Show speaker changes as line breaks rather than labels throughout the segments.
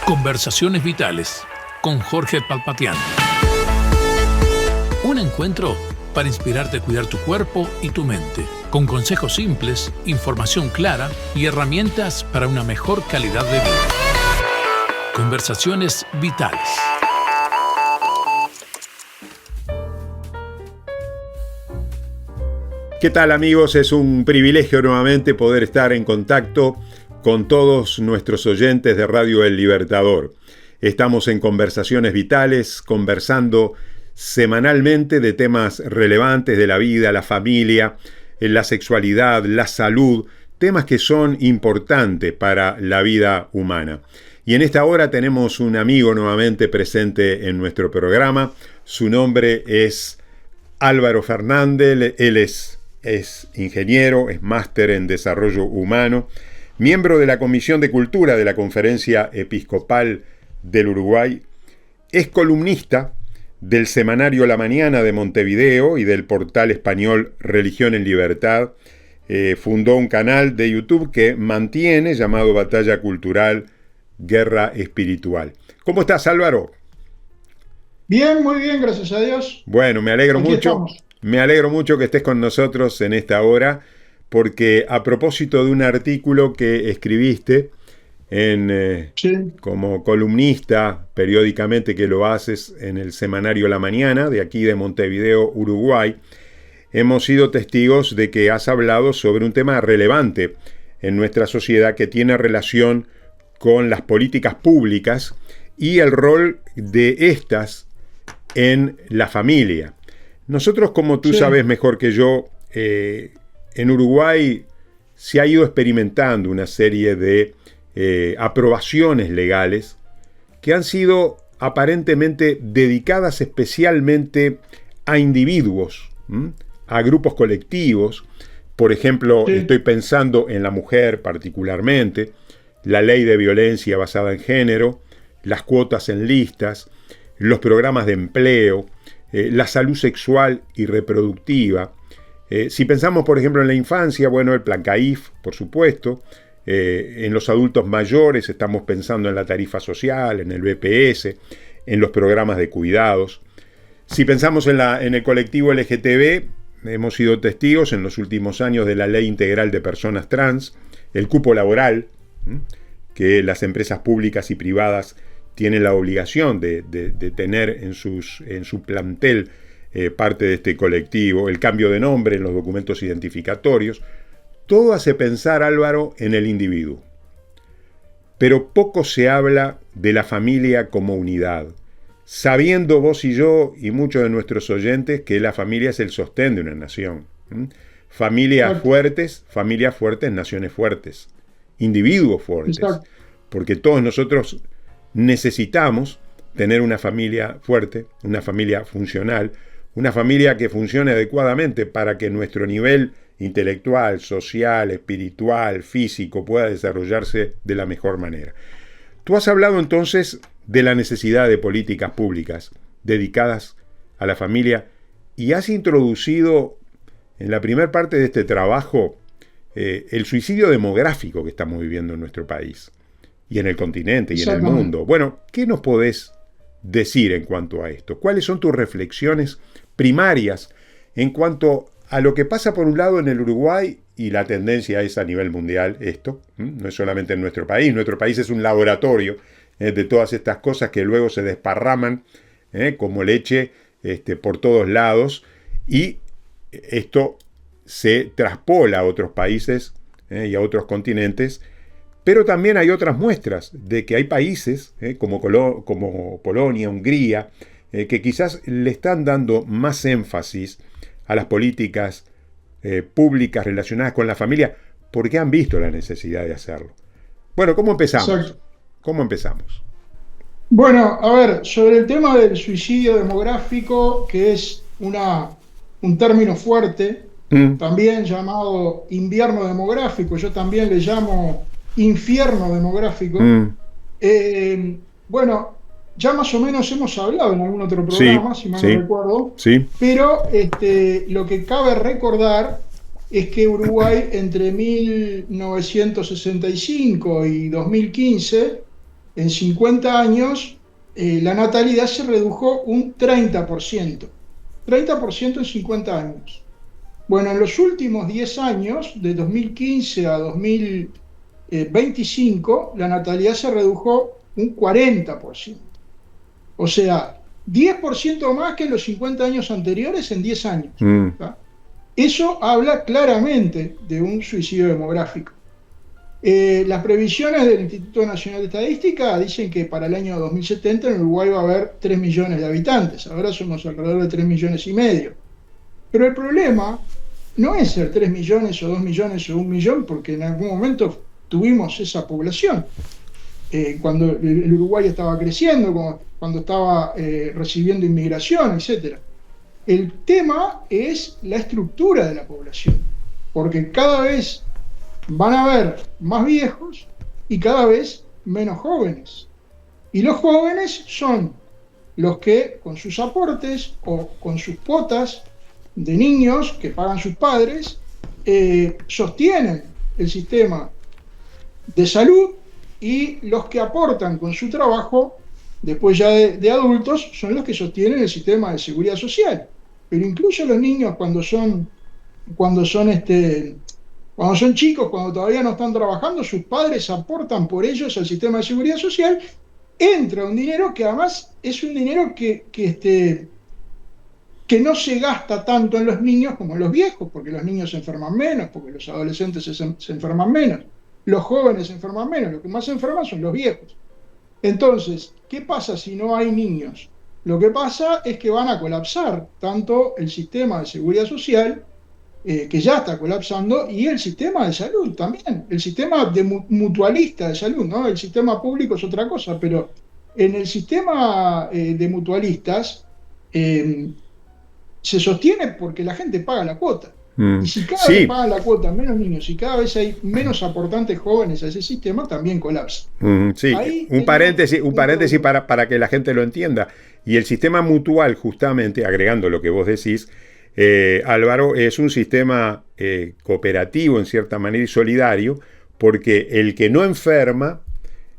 Conversaciones Vitales con Jorge Palpatián. Un encuentro para inspirarte a cuidar tu cuerpo y tu mente, con consejos simples, información clara y herramientas para una mejor calidad de vida. Conversaciones Vitales.
¿Qué tal, amigos? Es un privilegio nuevamente poder estar en contacto con todos nuestros oyentes de Radio El Libertador. Estamos en Conversaciones Vitales, conversando semanalmente de temas relevantes de la vida, la familia, la sexualidad, la salud, temas que son importantes para la vida humana. Y en esta hora tenemos un amigo nuevamente presente en nuestro programa. Su nombre es Álvaro Fernández. Él es ingeniero, es máster en desarrollo humano, miembro de la Comisión de Cultura de la Conferencia Episcopal del Uruguay, es columnista del semanario La Mañana de Montevideo y del portal español Religión en Libertad. Fundó un canal de YouTube que mantiene llamado Batalla Cultural, Guerra Espiritual. ¿Cómo estás, Álvaro?
Bien, muy bien, gracias a Dios.
Bueno, me alegro
Aquí
mucho.
estamos. Me
alegro mucho que estés con nosotros en esta hora, porque a propósito de un artículo que escribiste como columnista periódicamente, que lo haces en el semanario La Mañana de aquí de Montevideo, Uruguay, hemos sido testigos de que has hablado sobre un tema relevante en nuestra sociedad que tiene relación con las políticas públicas y el rol de estas en la familia. Nosotros, como tú sabes mejor que yo, en Uruguay se ha ido experimentando una serie de aprobaciones legales que han sido aparentemente dedicadas especialmente a individuos, a grupos colectivos. Por ejemplo, estoy pensando en la mujer particularmente, la ley de violencia basada en género, las cuotas en listas, los programas de empleo, la salud sexual y reproductiva. Si pensamos, por ejemplo, en la infancia, bueno, el plan CAIF, por supuesto. En los adultos mayores estamos pensando en la tarifa social, en el BPS, en los programas de cuidados. Si pensamos en el colectivo LGTB, hemos sido testigos en los últimos años de la Ley Integral de Personas Trans, el cupo laboral, que las empresas públicas y privadas tienen la obligación de tener en su plantel parte de este colectivo, el cambio de nombre en los documentos identificatorios. Todo hace pensar, Álvaro, en el individuo. Pero poco se habla de la familia como unidad, sabiendo vos y yo y muchos de nuestros oyentes que la familia es el sostén de una nación. Familias fuertes, naciones fuertes, individuos fuertes. Exacto. Porque todos nosotros necesitamos tener una familia fuerte, una familia funcional, una familia que funcione adecuadamente para que nuestro nivel intelectual, social, espiritual, físico pueda desarrollarse de la mejor manera. Tú has hablado entonces de la necesidad de políticas públicas dedicadas a la familia y has introducido en la primera parte de este trabajo el suicidio demográfico que estamos viviendo en nuestro país y en el continente y en el mundo. Bueno, ¿qué nos podés decir en cuanto a esto? ¿Cuáles son tus reflexiones primarias en cuanto a lo que pasa por un lado en el Uruguay, y la tendencia es a nivel mundial esto? No es solamente en nuestro país es un laboratorio de todas estas cosas que luego se desparraman como leche por todos lados, y esto se traspola a otros países y a otros continentes. Pero también hay otras muestras de que hay países como Polonia, Hungría, que quizás le están dando más énfasis a las políticas públicas relacionadas con la familia porque han visto la necesidad de hacerlo. Bueno, ¿cómo empezamos?
Exacto.
¿Cómo empezamos?
Bueno, a ver, sobre el tema del suicidio demográfico, que es un término fuerte, también llamado invierno demográfico, yo también le llamo infierno demográfico. Bueno, ya más o menos hemos hablado en algún otro programa, si mal no recuerdo, pero lo que cabe recordar es que Uruguay entre 1965 y 2015 en 50 años la natalidad se redujo un 30%. 30% en 50 años. Bueno, en los últimos 10 años, de 2015 a 2025, la natalidad se redujo un 40%. O sea, 10% más que en los 50 años anteriores en 10 años. Eso habla claramente de un suicidio demográfico. Las previsiones del Instituto Nacional de Estadística dicen que para el año 2070 en Uruguay va a haber 3 millones de habitantes. Ahora somos alrededor de 3 millones y medio. Pero el problema no es ser 3 millones o 2 millones o 1 millón, porque en algún momento tuvimos esa población. Cuando el Uruguay estaba creciendo, cuando estaba recibiendo inmigración, etc. El tema es la estructura de la población, porque cada vez van a haber más viejos y cada vez menos jóvenes. Y los jóvenes son los que con sus aportes o con sus cuotas de niños que pagan sus padres sostienen el sistema de salud, y los que aportan con su trabajo después ya de adultos son los que sostienen el sistema de seguridad social. Pero incluso los niños cuando son chicos, cuando todavía no están trabajando, sus padres aportan por ellos al sistema de seguridad social. Entra un dinero que además es un dinero que no se gasta tanto en los niños como en los viejos, porque los niños se enferman menos, porque los adolescentes se enferman menos, los jóvenes se enferman menos, los que más se enferman son los viejos. Entonces, ¿qué pasa si no hay niños? Lo que pasa es que van a colapsar tanto el sistema de seguridad social, que ya está colapsando, y el sistema de salud también, el sistema mutualista de salud, ¿no? El sistema público es otra cosa, pero en el sistema de mutualistas se sostiene porque la gente paga la cuota. Y si cada vez pagan la cuota menos niños y cada vez hay menos aportantes jóvenes a ese sistema, también colapsa.
Sí, un paréntesis para que la gente lo entienda. Y el sistema mutual, justamente, agregando lo que vos decís, Álvaro, es un sistema cooperativo en cierta manera y solidario, porque el que no enferma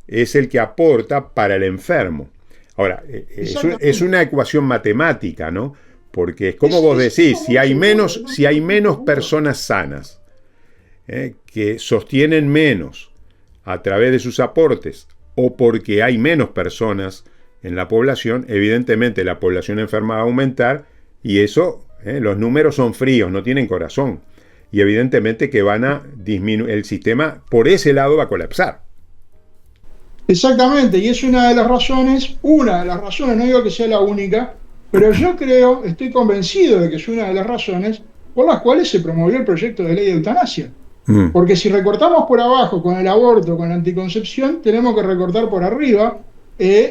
es el que aporta para el enfermo. Ahora, es una ecuación matemática, ¿no? Porque es como vos decís, si hay menos personas sanas que sostienen menos a través de sus aportes, o porque hay menos personas en la población, evidentemente la población enferma va a aumentar, y eso, los números son fríos, no tienen corazón, y evidentemente que van a disminuir, el sistema por ese lado va a colapsar.
Exactamente, y es una de las razones, no digo que sea la única, pero yo estoy convencido de que es una de las razones por las cuales se promovió el proyecto de ley de eutanasia. Porque si recortamos por abajo con el aborto, con la anticoncepción, tenemos que recortar por arriba,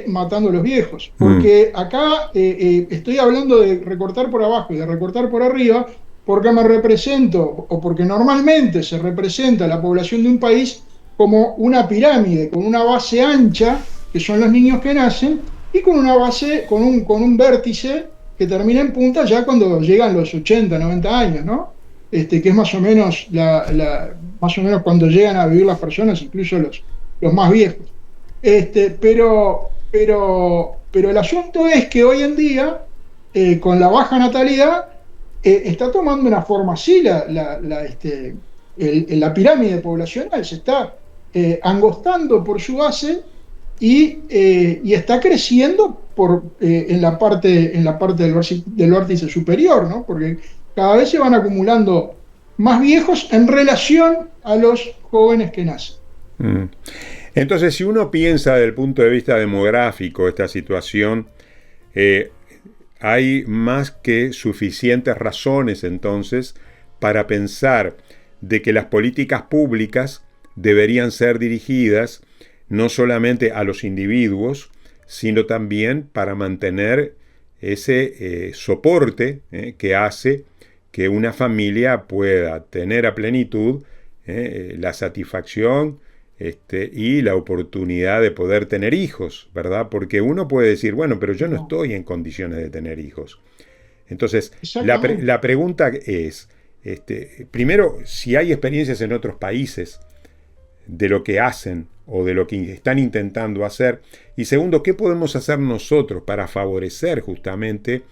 matando a los viejos. Porque acá estoy hablando de recortar por abajo y de recortar por arriba, porque me represento, o porque normalmente se representa la población de un país como una pirámide, con una base ancha, que son los niños que nacen, y con una base, con un vértice que termina en punta ya cuando llegan los 80, 90 años, ¿no? Que es más o menos más o menos cuando llegan a vivir las personas, incluso los más viejos. Pero el asunto es que hoy en día, con la baja natalidad, está tomando una forma así la pirámide poblacional, se está angostando por su base y está creciendo en la parte del vértice superior, ¿no? Porque cada vez se van acumulando más viejos en relación a los jóvenes que nacen.
Entonces, si uno piensa desde el punto de vista demográfico esta situación, hay más que suficientes razones entonces para pensar de que las políticas públicas deberían ser dirigidas no solamente a los individuos, sino también para mantener ese soporte que hace que una familia pueda tener a plenitud la satisfacción y la oportunidad de poder tener hijos, ¿verdad? Porque uno puede decir, bueno, pero yo no estoy en condiciones de tener hijos. Entonces, la pregunta es, primero, si hay experiencias en otros países de lo que hacen o de lo que están intentando hacer. Y segundo, ¿qué podemos hacer nosotros para favorecer justamente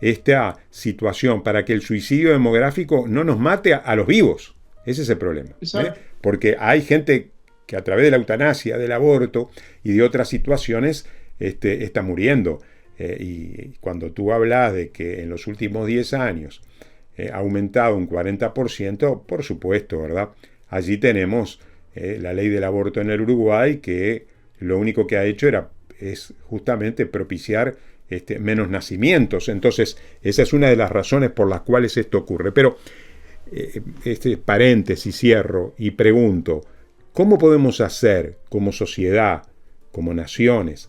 esta situación, para que el suicidio demográfico no nos mate a los vivos? Ese es el problema. Porque hay gente que a través de la eutanasia, del aborto y de otras situaciones está muriendo. Y cuando tú hablas de que en los últimos 10 años ha aumentado un 40%, por supuesto, ¿verdad? Allí tenemos la ley del aborto en el Uruguay, que lo único que ha hecho es justamente propiciar menos nacimientos. Entonces, esa es una de las razones por las cuales esto ocurre. Pero, paréntesis, cierro y pregunto, ¿cómo podemos hacer como sociedad, como naciones,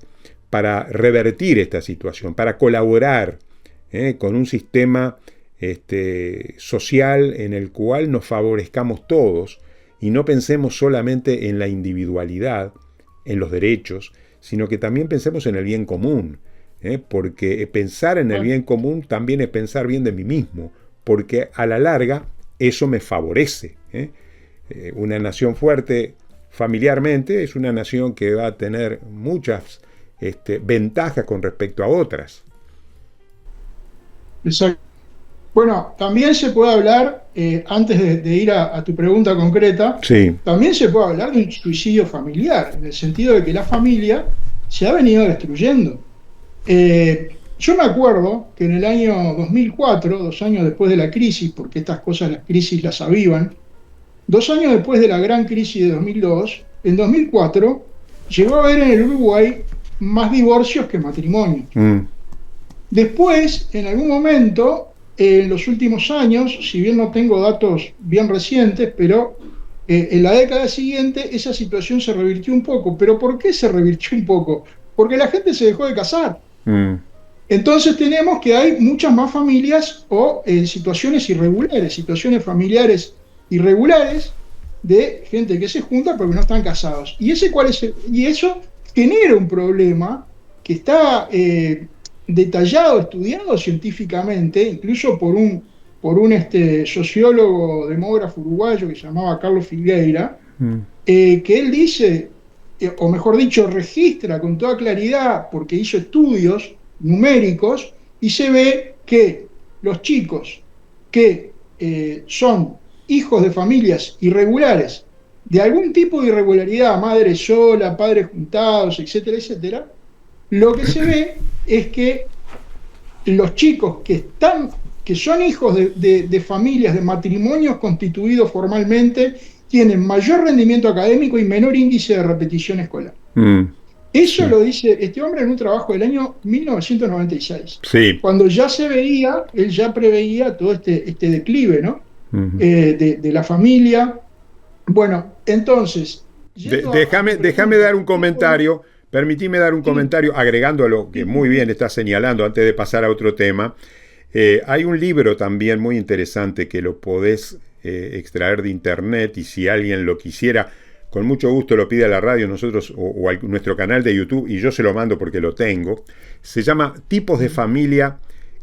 para revertir esta situación, para colaborar con un sistema social en el cual nos favorezcamos todos y no pensemos solamente en la individualidad, en los derechos, sino que también pensemos en el bien común? Porque pensar en el bien común también es pensar bien de mí mismo, porque a la larga eso me favorece. Una nación fuerte familiarmente es una nación que va a tener muchas ventajas con respecto a otras.
Exacto. Bueno, también se puede hablar, antes de ir a tu pregunta concreta,
sí,
también se puede hablar de un suicidio familiar, en el sentido de que la familia se ha venido destruyendo. Yo me acuerdo que en el año 2004, 2 años después de la crisis, porque estas cosas las crisis las avivan, 2 años después de la gran crisis de 2002, en 2004 llegó a haber en el Uruguay más divorcios que matrimonios. Después, en algún momento, en los últimos años, si bien no tengo datos bien recientes, pero en la década siguiente esa situación se revirtió un poco. ¿Pero por qué se revirtió un poco? Porque la gente se dejó de casar. Entonces tenemos que hay muchas más familias o situaciones irregulares, situaciones familiares irregulares de gente que se junta porque no están casados. ¿Y eso genera un problema que está detallado, estudiado científicamente, incluso por un sociólogo demógrafo uruguayo que se llamaba Carlos Filgueira, que él dice, o mejor dicho, registra con toda claridad, porque hizo estudios numéricos, y se ve que los chicos que son hijos de familias irregulares, de algún tipo de irregularidad, madre sola, padres juntados, etcétera, etcétera, lo que se ve es que los chicos que son hijos de familias, de matrimonios constituidos formalmente, tienen mayor rendimiento académico y menor índice de repetición escolar. Eso lo dice este hombre en un trabajo del año 1996.
Sí.
Cuando ya se veía, él ya preveía todo este declive, ¿no? De la familia. Bueno, entonces...
Déjame dar un comentario. Permitime dar un comentario agregando a lo que muy bien estás señalando antes de pasar a otro tema. Hay un libro también muy interesante que lo podés extraer de internet, y si alguien lo quisiera, con mucho gusto lo pide a la radio, nosotros o a nuestro canal de YouTube, y yo se lo mando porque lo tengo. Se llama Tipos de familia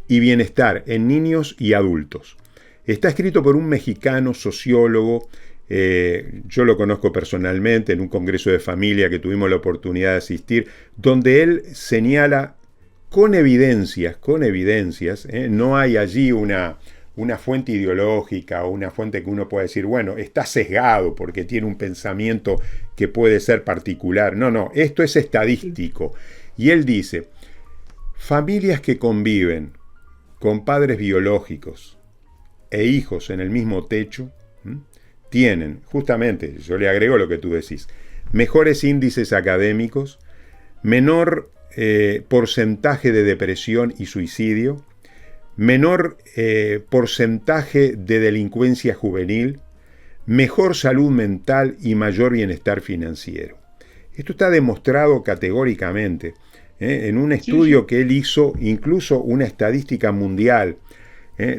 y bienestar en niños y adultos. Está escrito por un mexicano sociólogo. Yo lo conozco personalmente en un congreso de familia que tuvimos la oportunidad de asistir, donde él señala con evidencias, no hay allí una fuente ideológica o una fuente que uno pueda decir, bueno, está sesgado porque tiene un pensamiento que puede ser particular. No, esto es estadístico. Y él dice, familias que conviven con padres biológicos e hijos en el mismo techo, tienen, justamente, yo le agrego lo que tú decís, mejores índices académicos, menor porcentaje de depresión y suicidio, menor porcentaje de delincuencia juvenil, mejor salud mental y mayor bienestar financiero. Esto está demostrado categóricamente en un estudio que él hizo, incluso una estadística mundial,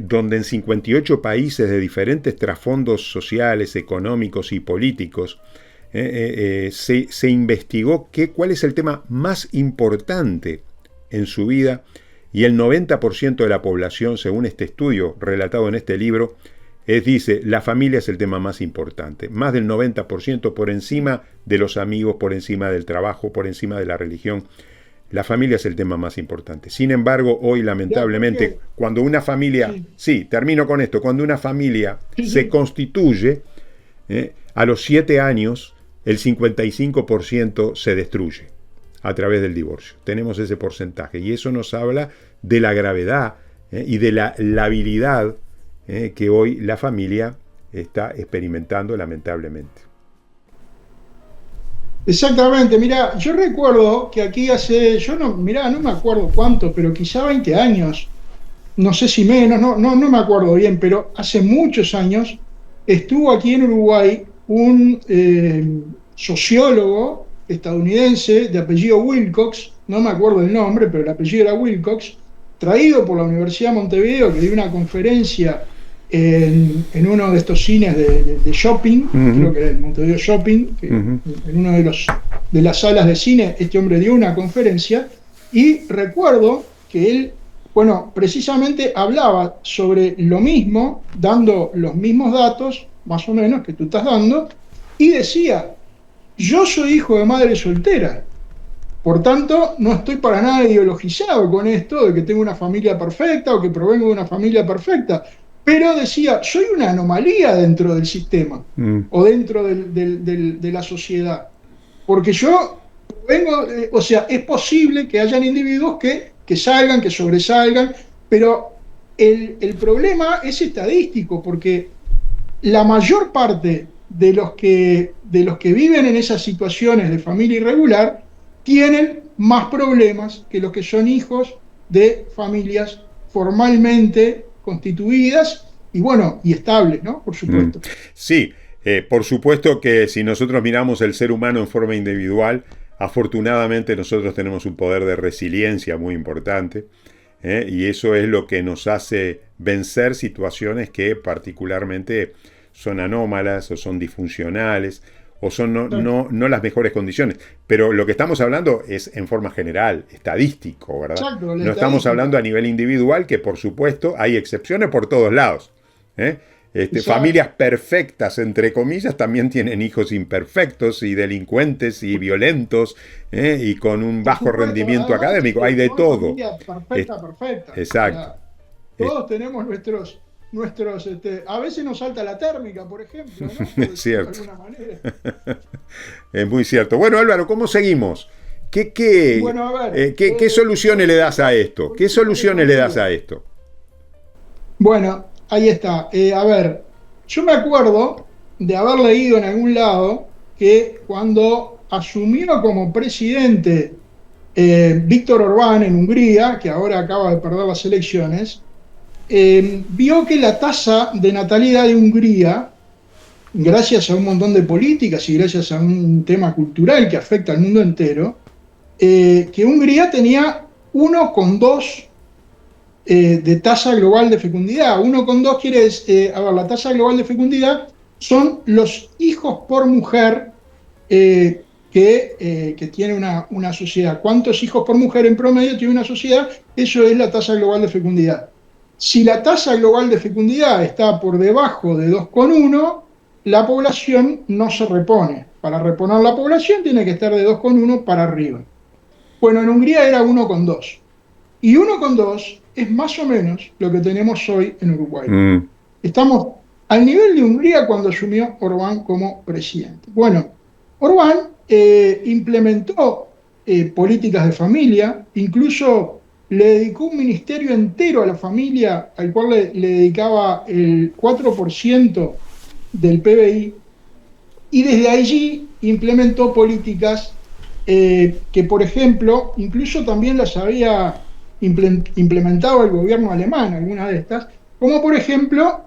donde en 58 países de diferentes trasfondos sociales, económicos y políticos, se investigó cuál es el tema más importante en su vida, y el 90% de la población, según este estudio relatado en este libro, dice, la familia es el tema más importante, más del 90% por encima de los amigos, por encima del trabajo, por encima de la religión. La familia es el tema más importante. Sin embargo, hoy lamentablemente, cuando una familia, sí, termino con esto, cuando una familia se constituye, a los 7 años el 55% se destruye a través del divorcio. Tenemos ese porcentaje y eso nos habla de la gravedad y de la labilidad que hoy la familia está experimentando lamentablemente.
Exactamente, mira, yo recuerdo que aquí no me acuerdo cuánto, pero quizá 20 años, no sé si menos, no me acuerdo bien, pero hace muchos años estuvo aquí en Uruguay un sociólogo estadounidense de apellido Wilcox, no me acuerdo el nombre, pero el apellido era Wilcox, traído por la Universidad de Montevideo, que dio una conferencia en uno de estos cines de shopping, creo que era el Montevideo Shopping, que en una de las salas de cine este hombre dio una conferencia, y recuerdo que él, precisamente hablaba sobre lo mismo, dando los mismos datos, más o menos, que tú estás dando, y decía, yo soy hijo de madre soltera, por tanto, no estoy para nada ideologizado con esto de que tengo una familia perfecta o que provengo de una familia perfecta. Pero decía, soy una anomalía dentro del sistema o dentro de la sociedad. Porque yo vengo, es posible que hayan individuos que salgan, que sobresalgan, pero el problema es estadístico, porque la mayor parte de los que viven en esas situaciones de familia irregular tienen más problemas que los que son hijos de familias formalmente constituidas y estables, ¿no? Por supuesto.
Sí, por supuesto que si nosotros miramos el ser humano en forma individual, afortunadamente nosotros tenemos un poder de resiliencia muy importante, y eso es lo que nos hace vencer situaciones que particularmente son anómalas o son disfuncionales o son no las mejores condiciones. Pero lo que estamos hablando es en forma general, estadístico, ¿verdad?
Exacto,
no estamos hablando a nivel individual, que por supuesto hay excepciones por todos lados. Familias perfectas, entre comillas, también tienen hijos imperfectos y delincuentes y violentos, y con un bajo rendimiento académico. Hay de todo.
Perfecta.
Exacto.
Todos tenemos nuestros a veces nos salta la térmica, por ejemplo, ¿no?
Es cierto.
De alguna manera.
Es muy cierto. Bueno, Álvaro, ¿cómo seguimos? ¿Qué soluciones le das a esto? ¿Qué soluciones le das a esto?
Bueno, ahí está. Yo me acuerdo de haber leído en algún lado que cuando asumió como presidente Víctor Orbán en Hungría, que ahora acaba de perder las elecciones, vio que la tasa de natalidad de Hungría, gracias a un montón de políticas y gracias a un tema cultural que afecta al mundo entero, que Hungría tenía 1,2 de tasa global de fecundidad. 1,2 quiere decir, la tasa global de fecundidad son los hijos por mujer que tiene una sociedad. ¿Cuántos hijos por mujer en promedio tiene una sociedad? Eso es la tasa global de fecundidad. Si la tasa global de fecundidad está por debajo de 2,1, la población no se repone. Para reponer la población tiene que estar de 2,1 para arriba. Bueno, en Hungría era 1,2. Y 1,2 es más o menos lo que tenemos hoy en Uruguay. Estamos al nivel de Hungría cuando asumió Orbán como presidente. Bueno, Orbán implementó políticas de familia, incluso le dedicó un ministerio entero a la familia, al cual le dedicaba el 4% del PBI, y desde allí implementó políticas que, por ejemplo, incluso también las había implementado el gobierno alemán, algunas de estas, como por ejemplo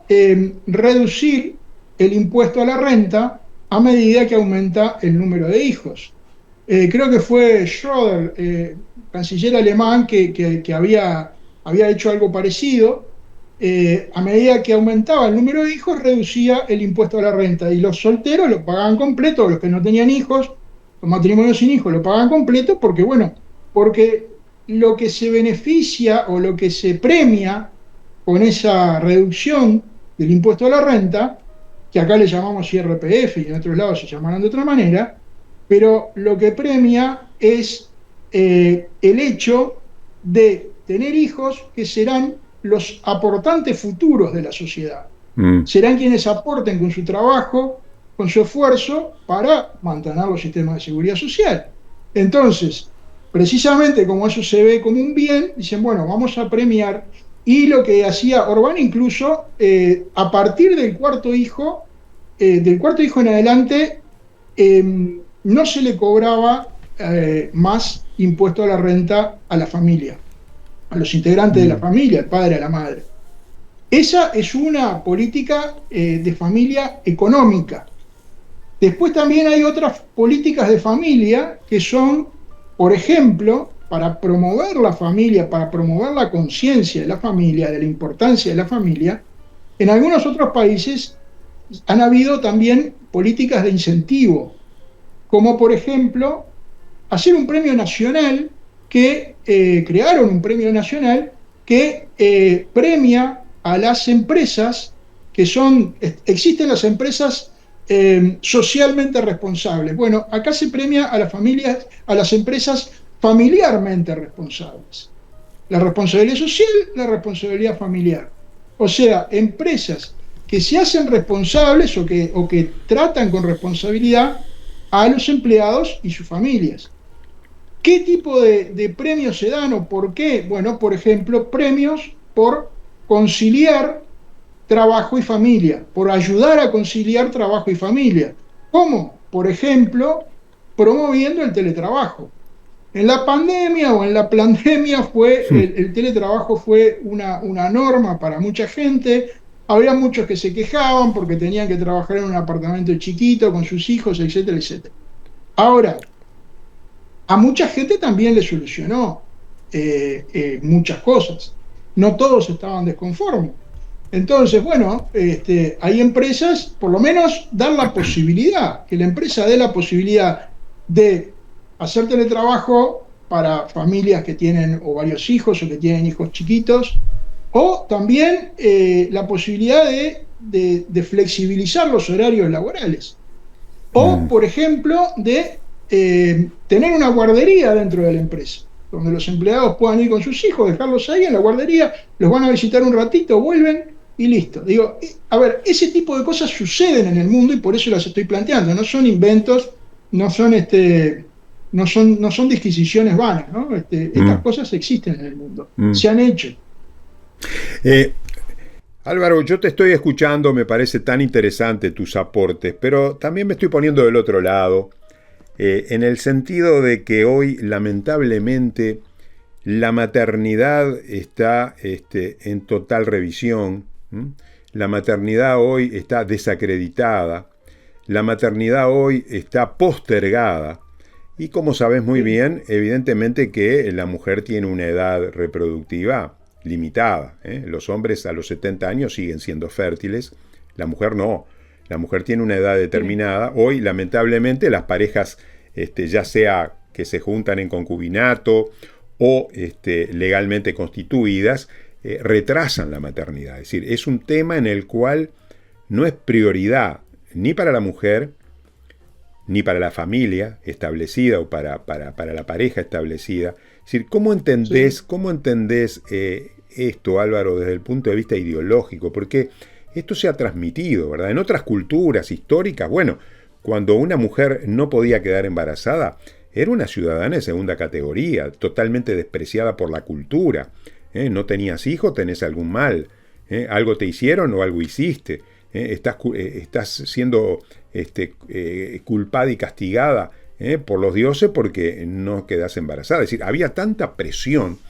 reducir el impuesto a la renta a medida que aumenta el número de hijos. Creo que fue Schröder, canciller alemán, que había hecho algo parecido. A medida que aumentaba el número de hijos, reducía el impuesto a la renta, y los solteros lo pagaban completo, los que no tenían hijos, los matrimonios sin hijos lo pagaban completo, porque lo que se beneficia o lo que se premia con esa reducción del impuesto a la renta, que acá le llamamos IRPF y en otros lados se llamarán de otra manera, pero lo que premia es el hecho de tener hijos que serán los aportantes futuros de la sociedad. Serán quienes aporten con su trabajo, con su esfuerzo, para mantener los sistemas de seguridad social. Entonces, precisamente como eso se ve como un bien, dicen, bueno, vamos a premiar. Y lo que hacía Orbán incluso, a partir del cuarto hijo en adelante, no se le cobraba más impuesto a la renta a la familia, a los integrantes de la familia, al padre, a la madre. Esa es una política de familia económica. Después también hay otras políticas de familia que son, por ejemplo, para promover la familia, para promover la conciencia de la familia, de la importancia de la familia. En algunos otros países han habido también políticas de incentivo, como por ejemplo hacer un premio nacional crearon un premio nacional que premia a las empresas existen las empresas socialmente responsables. Bueno, acá se premia a las familias, a las empresas familiarmente responsables. La responsabilidad social, la responsabilidad familiar. O sea, empresas que se hacen responsables o que tratan con responsabilidad a los empleados y sus familias. ¿Qué tipo de premios se dan o por qué? Bueno, por ejemplo, premios por conciliar trabajo y familia, por ayudar a conciliar trabajo y familia. ¿Cómo? Por ejemplo, promoviendo el teletrabajo. En la pandemia o en la pandemia el teletrabajo fue una norma para mucha gente. Había muchos que se quejaban porque tenían que trabajar en un apartamento chiquito con sus hijos, etcétera, etcétera. Ahora, a mucha gente también le solucionó muchas cosas. No todos estaban desconformes. Entonces, bueno, hay empresas, por lo menos dar la posibilidad, que la empresa dé la posibilidad de hacer teletrabajo para familias que tienen o varios hijos o que tienen hijos chiquitos, o también la posibilidad de flexibilizar los horarios laborales. O, por ejemplo, de tener una guardería dentro de la empresa, donde los empleados puedan ir con sus hijos, dejarlos ahí en la guardería, los van a visitar un ratito, vuelven y listo. Digo, a ver, ese tipo de cosas suceden en el mundo y por eso las estoy planteando. No son inventos, no son disquisiciones vanas, ¿no? Estas cosas existen en el mundo, se han hecho.
Álvaro, yo te estoy escuchando, me parece tan interesante tus aportes, pero también me estoy poniendo del otro lado, en el sentido de que hoy, lamentablemente, la maternidad está en total revisión. La maternidad hoy está desacreditada, la maternidad hoy está postergada y como sabes muy bien, evidentemente que la mujer tiene una edad reproductiva limitada. Los hombres a los 70 años siguen siendo fértiles, la mujer no. La mujer tiene una edad determinada. Hoy, lamentablemente, las parejas, ya sea que se juntan en concubinato o legalmente constituidas, retrasan la maternidad. Es decir, es un tema en el cual no es prioridad ni para la mujer, ni para la familia establecida o para la pareja establecida. Es decir, ¿cómo entendés esto, Álvaro, desde el punto de vista ideológico? Porque esto se ha transmitido, ¿verdad? En otras culturas históricas, bueno, cuando una mujer no podía quedar embarazada, era una ciudadana de segunda categoría, totalmente despreciada por la cultura. No tenías hijo, tenés algún mal. Algo te hicieron o algo hiciste. Estás siendo culpada y castigada por los dioses porque no quedás embarazada. Es decir, había tanta presión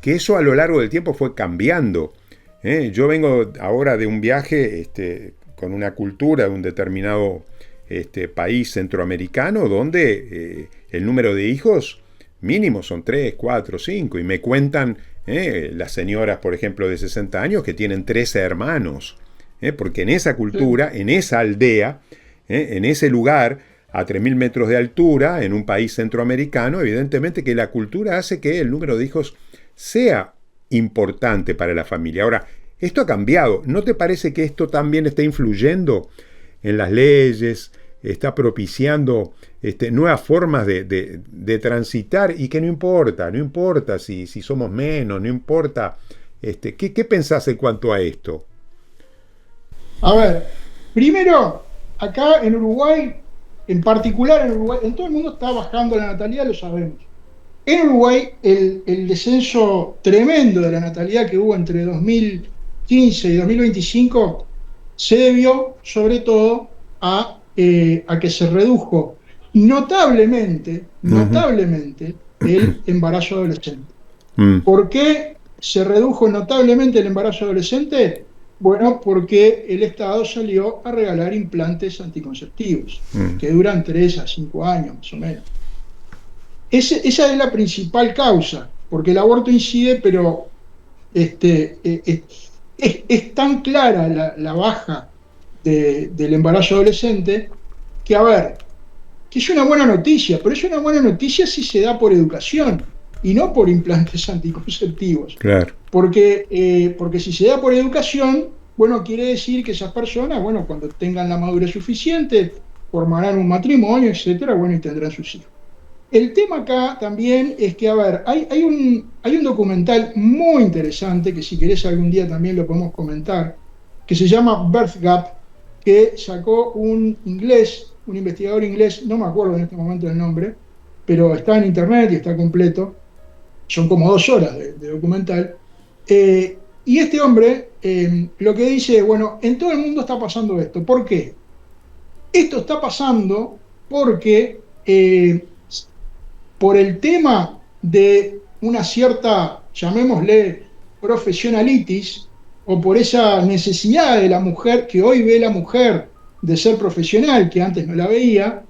que eso a lo largo del tiempo fue cambiando. Yo vengo ahora de un viaje con una cultura de un determinado país centroamericano donde el número de hijos mínimo son 3, 4, 5 y me cuentan las señoras, por ejemplo, de 60 años que tienen 13 hermanos, porque en esa cultura, en esa aldea, en ese lugar, a 3.000 metros de altura, en un país centroamericano, evidentemente que la cultura hace que el número de hijos sea importante para la familia. Ahora, Esto ha cambiado. ¿No te parece que esto también está influyendo en las leyes, está propiciando nuevas formas de transitar y que no importa si somos menos, no importa? ¿Qué pensás en cuanto a esto?
A ver, primero, acá en Uruguay, en particular en Uruguay, en todo el mundo está bajando la natalidad, lo sabemos. En Uruguay, el descenso tremendo de la natalidad que hubo entre 2015 y 2025 se debió sobre todo a que se redujo notablemente el embarazo adolescente. ¿Por qué se redujo notablemente el embarazo adolescente? Bueno, porque el Estado salió a regalar implantes anticonceptivos, que duran 3 a 5 años más o menos. Esa es la principal causa, porque el aborto incide, pero es tan clara la baja del embarazo adolescente que, a ver, que es una buena noticia, pero es una buena noticia si se da por educación y no por implantes anticonceptivos.
Claro.
Porque si se da por educación, bueno, quiere decir que esas personas, bueno, cuando tengan la madurez suficiente, formarán un matrimonio, etcétera, bueno, y tendrán sus hijos. El tema acá también es que, a ver, hay un documental muy interesante, que si querés algún día también lo podemos comentar, que se llama Birth Gap, que sacó un investigador inglés, no me acuerdo en este momento el nombre, pero está en internet y está completo, son como 2 horas de documental, y este hombre lo que dice, bueno, en todo el mundo está pasando esto. ¿Por qué? Esto está pasando porque por el tema de una cierta, llamémosle, profesionalitis, o por esa necesidad de la mujer, que hoy ve la mujer de ser profesional, que antes no la veía,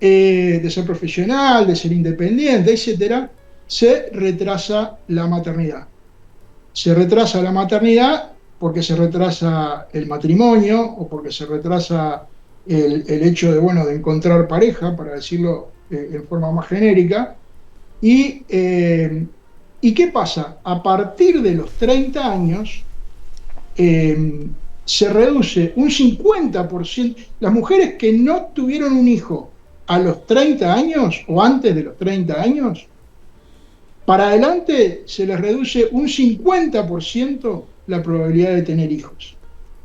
de ser profesional, de ser independiente, etcétera, se retrasa la maternidad. Se retrasa la maternidad porque se retrasa el matrimonio o porque se retrasa el hecho de, bueno, de encontrar pareja, para decirlo en forma más genérica. ¿Y qué pasa? A partir de los 30 años se reduce un 50%. Las mujeres que no tuvieron un hijo a los 30 años o antes de los 30 años, para adelante se les reduce un 50% la probabilidad de tener hijos.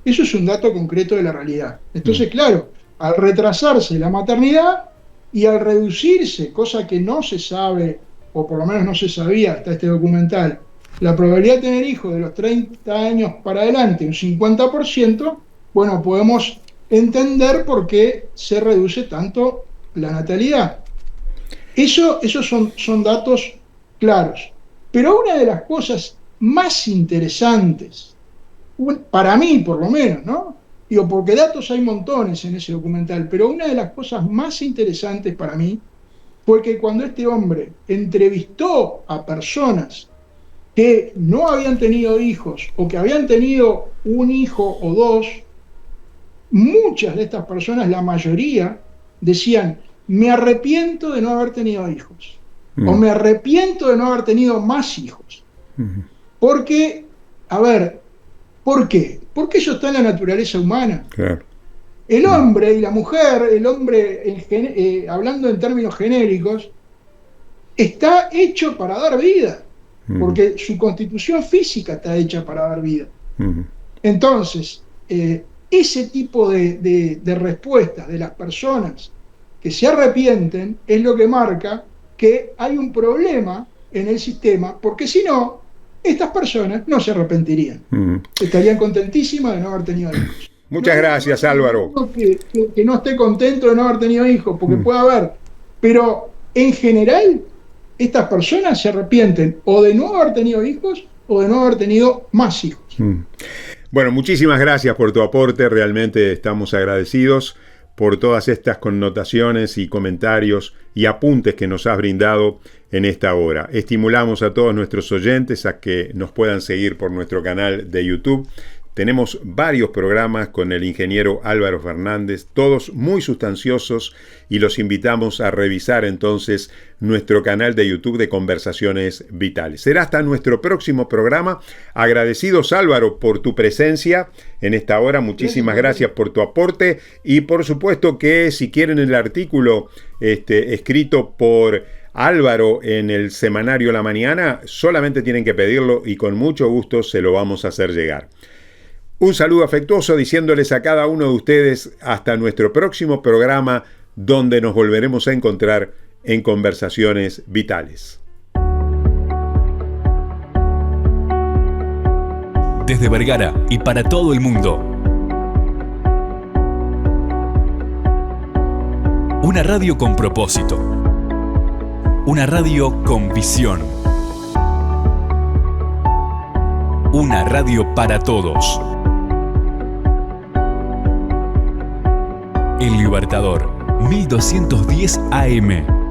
Eso es un dato concreto de la realidad. Entonces, claro, al retrasarse la maternidad y al reducirse, cosa que no se sabe, o por lo menos no se sabía hasta este documental, la probabilidad de tener hijos de los 30 años para adelante, un 50%, bueno, podemos entender por qué se reduce tanto la natalidad. Esos son datos claros. Pero una de las cosas más interesantes, para mí por lo menos, ¿no? Digo, porque datos hay montones en ese documental, pero una de las cosas más interesantes para mí fue que cuando este hombre entrevistó a personas que no habían tenido hijos o que habían tenido un hijo o 2, muchas de estas personas, la mayoría, decían: me arrepiento de no haber tenido hijos, o me arrepiento de no haber tenido más hijos. Porque, a ver, ¿por qué? Porque eso está en la naturaleza humana.
Claro.
El hombre y la mujer, el hombre, hablando en términos genéricos, está hecho para dar vida, porque su constitución física está hecha para dar vida. Entonces, ese tipo de respuestas de las personas que se arrepienten es lo que marca que hay un problema en el sistema, porque si no, estas personas no se arrepentirían. Estarían contentísimas de no haber tenido hijos.
Muchas gracias, Álvaro.
Que no esté contento de no haber tenido hijos, porque puede haber, pero en general estas personas se arrepienten o de no haber tenido hijos o de no haber tenido más hijos.
Bueno, muchísimas gracias por tu aporte, realmente estamos agradecidos por todas estas connotaciones y comentarios y apuntes que nos has brindado en esta hora. Estimulamos a todos nuestros oyentes a que nos puedan seguir por nuestro canal de YouTube, Tenemos varios programas con el ingeniero Álvaro Fernández, todos muy sustanciosos, y los invitamos a revisar entonces nuestro canal de YouTube de Conversaciones Vitales. Será hasta nuestro próximo programa. Agradecidos, Álvaro, por tu presencia en esta hora. Muchísimas gracias por tu aporte, y por supuesto que si quieren el artículo escrito por Álvaro en el semanario La Mañana, solamente tienen que pedirlo y con mucho gusto se lo vamos a hacer llegar. Un saludo afectuoso diciéndoles a cada uno de ustedes hasta nuestro próximo programa, donde nos volveremos a encontrar en Conversaciones Vitales.
Desde Vergara y para todo el mundo. Una radio con propósito. Una radio con visión. Una radio para todos. El Libertador, 1210 AM.